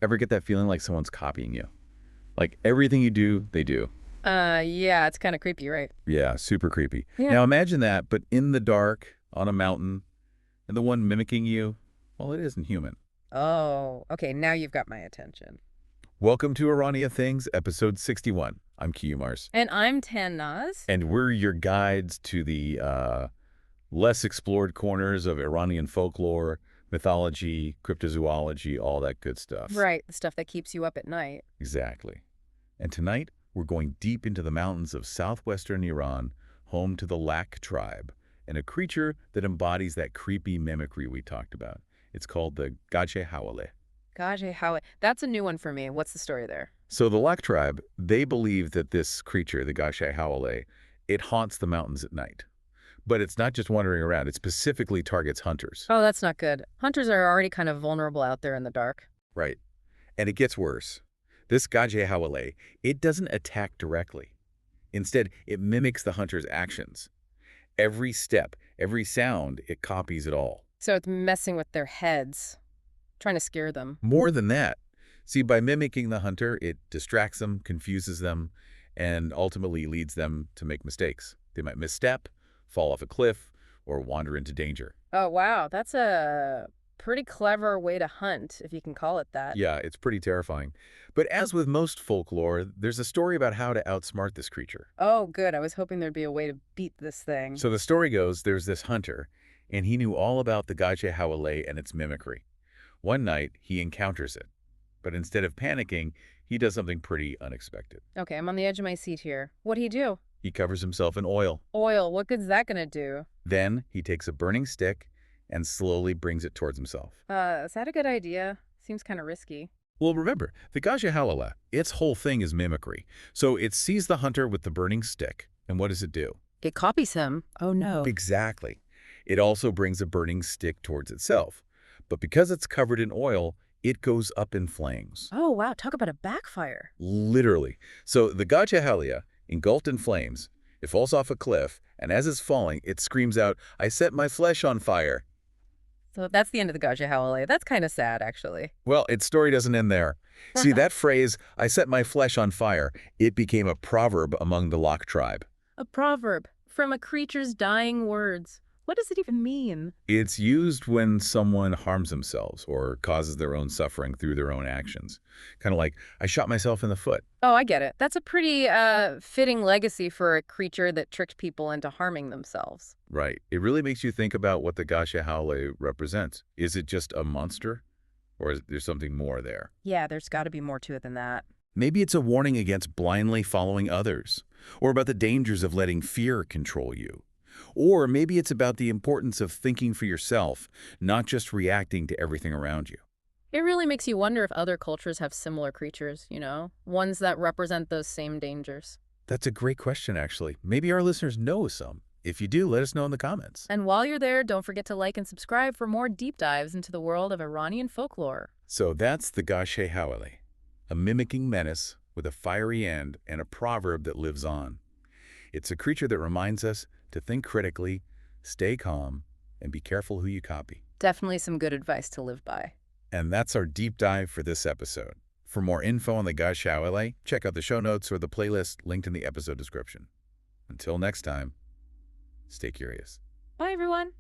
Ever get that feeling like someone's copying you? Like everything you do, they do. Yeah, it's kind of creepy, right? Yeah, super creepy. Yeah. Now imagine that, but in the dark, on a mountain, and the one mimicking you, well, it isn't human. Oh, okay, now you've got my attention. Welcome to Iranian Things, episode 61. I'm Kiyumars, And I'm Tannaz. and we're your guides to the less explored corners of Iranian folklore, mythology, cryptozoology, all that good stuff. Right, the stuff that keeps you up at night. Exactly. And tonight, we're going deep into the mountains of southwestern Iran, home to the Lak tribe, and a creature that embodies that creepy mimicry we talked about. It's called the Gajhe Howeileh. Gajhe Howeileh. That's a new one for me. What's the story there? So the Lak tribe, they believe that this creature, the Gajhe Howeileh, it haunts the mountains at night. But it's not just wandering around. It specifically targets hunters. Oh, that's not good. Hunters are already kind of vulnerable out there in the dark. Right. And it gets worse. This Gajhe Howeileh, it doesn't attack directly. Instead, it mimics the hunter's actions. Every step, every sound, it copies it all. So it's messing with their heads, trying to scare them. More than that, see, by mimicking the hunter, it distracts them, confuses them, and ultimately leads them to make mistakes. They might misstep, fall off a cliff, or wander into danger. Oh, wow, that's a pretty clever way to hunt, if you can call it that. Yeah, it's pretty terrifying. But as with most folklore, there's a story about how to outsmart this creature. Oh, good. I was hoping there'd be a way to beat this thing. So the story goes, there's this hunter, and he knew all about the Gajhe Howeileh and its mimicry. One night, he encounters it. But instead of panicking, he does something pretty unexpected. Okay, I'm on the edge of my seat here. What'd he do? He covers himself in oil. Oil. What good's that gonna do? Then he takes a burning stick and slowly brings it towards himself. Is that a good idea? Seems kind of risky. Well, remember, the Gajhe Howeileh, its whole thing is mimicry. So it sees the hunter with the burning stick, and what does it do? It copies him. Oh, no. Exactly. It also brings a burning stick towards itself. But because it's covered in oil, it goes up in flames. Oh, wow. Talk about a backfire. Literally. So the Gajhe Howeileh, engulfed in flames, it falls off a cliff, and as it's falling, it screams out, "I set my flesh on fire." So that's the end of the Gajhe Howeileh. That's kind of sad, actually. Well, its story doesn't end there. See, that phrase, "I set my flesh on fire," it became a proverb among the Lak tribe. A proverb from a creature's dying words. What does it even mean? It's used when someone harms themselves or causes their own suffering through their own actions. Kind of like, "I shot myself in the foot." Oh, I get it. That's a pretty fitting legacy for a creature that tricked people into harming themselves. Right. It really makes you think about what the Gajhe Howeileh represents. Is it just a monster? Or is there something more there? Yeah, there's got to be more to it than that. Maybe it's a warning against blindly following others, or about the dangers of letting fear control you. Or maybe it's about the importance of thinking for yourself, not just reacting to everything around you. It really makes you wonder if other cultures have similar creatures, you know, ones that represent those same dangers. That's a great question, actually. Maybe our listeners know some. If you do, let us know in the comments. And while you're there, don't forget to like and subscribe for more deep dives into the world of Iranian folklore. So that's the Gajhe Howeileh, a mimicking menace with a fiery end and a proverb that lives on. It's a creature that reminds us to think critically, stay calm, and be careful who you copy. Definitely some good advice to live by. And that's our deep dive for this episode. For more info on the Gajhe Howeileh, check out the show notes or the playlist linked in the episode description. Until next time, stay curious. Bye, everyone.